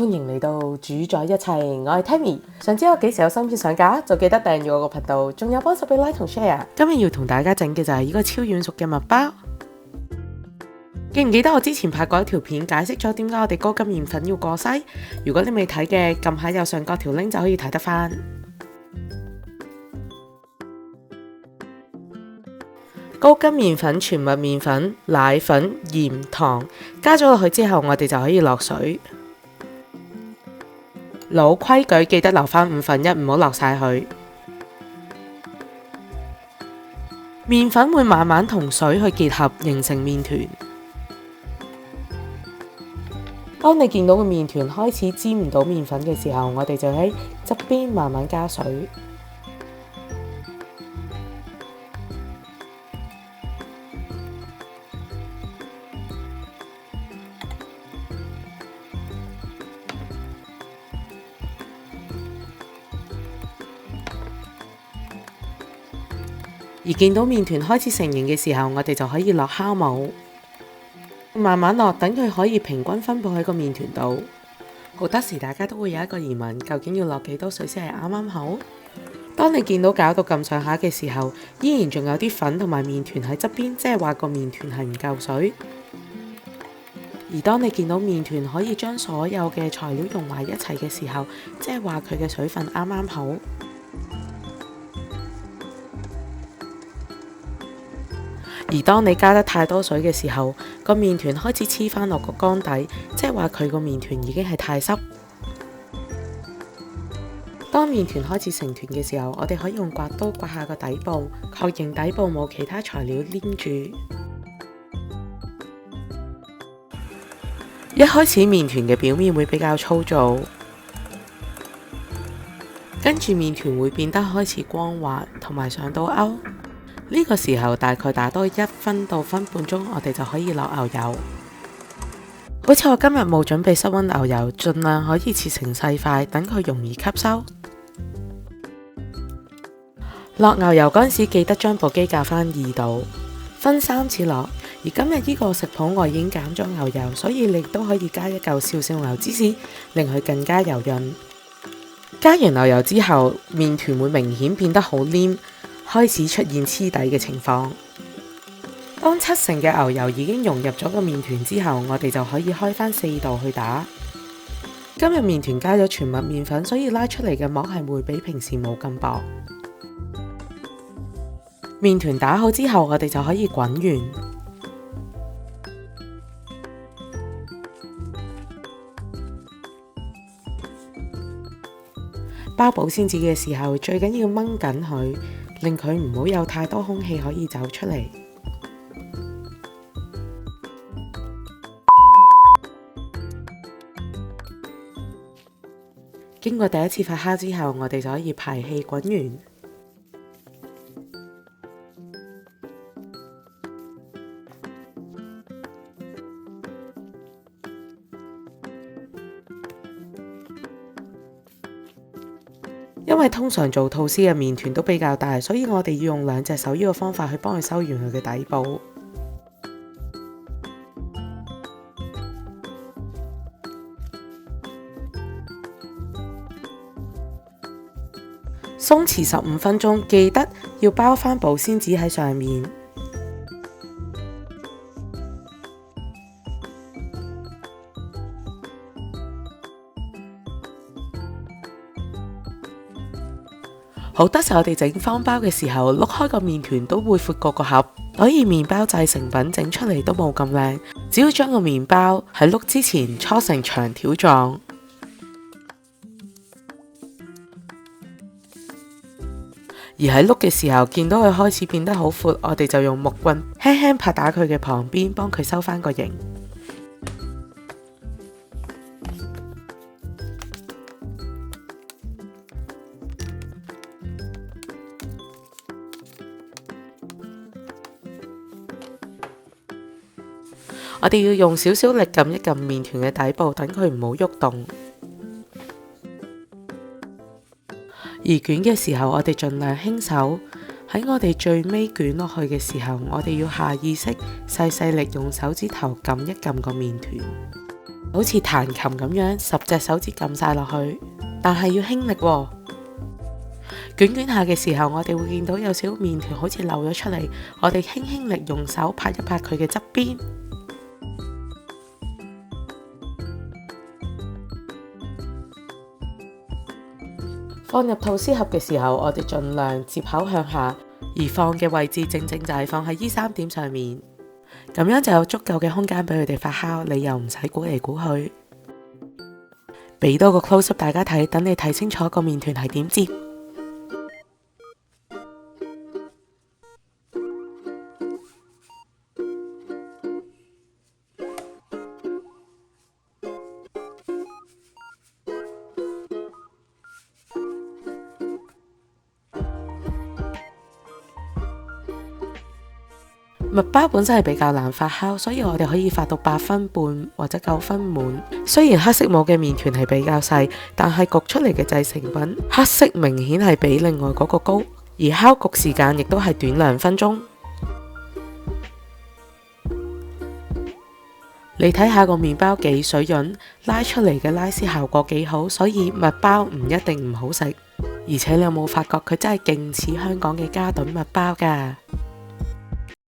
歡迎嚟到主宰一切，我係 Tammy。想知我幾時有新片上架，就記得訂閱我個頻道，仲有幫手俾 like 同 share。今日要同大家整嘅就係呢個超軟熟嘅麥包。記唔記得我之前拍過一條片，解釋咗點解我哋高筋麵粉要過篩？如果你未睇嘅，撳下右上角條 link 就可以睇得返。高筋麵粉、全麥麵粉、奶粉、鹽、糖加咗落去之後，我哋就可以落水。老規矩，記得留返1/5，唔好落晒佢。麵粉會慢慢同水去結合，形成麵團。當你見到個麵團開始沾唔到麵粉嘅時候，我哋就喺側邊慢慢加水。而見到麵團開始成型嘅時候，我哋就可以落酵母，慢慢落，等佢可以平均分佈喺個麵團度。好多時大家都會有一個疑問，究竟要落幾多水先係啱啱好？當你見到攪到咁上下嘅時候，依然仲有啲粉同埋麵團喺側邊，即係話個麵團係唔夠水。而當你見到麵團可以將所有嘅材料融埋一齊嘅時候，即係話佢嘅水分啱啱好。而當你加得太多水嘅時候，個麵團開始黐返落個缸底，即係話佢個麵團已經係太濕。當麵團開始成團嘅時候，我哋可以用刮刀刮下個底部，確認底部冇其他材料黏住。一開始麵團嘅表面會比較粗糙，跟住麵團會變得開始光滑，同埋上到勾。呢個時候大概打多1分到1分半鐘，我哋就可以落牛油。好似我今日冇準備室溫牛油，盡量可以切成細塊，等佢容易吸收。落牛油嗰陣時，記得將部機校返2度，分3次落。而今日呢個食譜我已經減咗牛油，所以你都可以加一嚿少少牛芝士，令佢更加油潤。加完牛油之後，麵團會明顯變得好黏，開始出現黐底嘅情況。當70%嘅牛油已經融入咗個麵團之後，我哋就可以開返4度去打。今日麵團加咗全麥麵粉，所以拉出嚟嘅膜係會比平時冇咁薄。麵團打好之後，我哋就可以滾完。包保鮮紙嘅時候，最緊要掹緊佢，令佢唔好有太多空氣可以走出嚟。經過第一次發酵之後，我哋就可以排氣滾完。因為通常做吐司嘅麵團都比較大，所以我哋要用2隻手呢個方法去幫佢收完佢嘅底部。鬆弛15分鐘，記得要包返保鮮紙喺上面。好多時我哋整方包嘅時候，碌開個麵團都會闊過個盒，所以麵包製成品整出嚟都冇咁靚。只要將個麵包喺碌之前搓成長條狀，而喺碌嘅時候見到佢開始變得好闊，我哋就用木棍輕輕拍打佢嘅旁邊，幫佢收返個形。我哋要用少少力撳一撳麵團嘅底部，等佢唔好喐動。而捲嘅時候，我哋盡量輕手。喺我哋最尾捲落去嘅時候，我哋要下意識細細力用手指頭撳一撳個麵團。好似彈琴咁樣，10隻手指撳晒落去，但係要輕力喎。捲下嘅時候，我哋會見到有少麵團好似漏咗出嚟，我哋輕輕力用手拍一拍佢嘅側邊。放入吐司盒嘅時候，我哋盡量接口向下，而放嘅位置正正就係放喺呢3點上面，咁樣就有足夠嘅空間俾佢哋發酵，你又唔使估嚟估去。俾多個 close up 大家睇，等你睇清楚個麵團係點接。麥包本身係比較難發酵，所以我哋可以發到8分半或者9分滿。雖然黑色帽嘅麵團係比較細，但係焗出嚟嘅製成品黑色明顯係比另外嗰個高，而烤焗時間亦都係短2分鐘。你睇下個麵包幾水潤，拉出嚟嘅拉絲效果幾好，所以麥包唔一定唔好食。而且你有冇發覺佢真係勁似香港嘅嘉頓麥包㗎？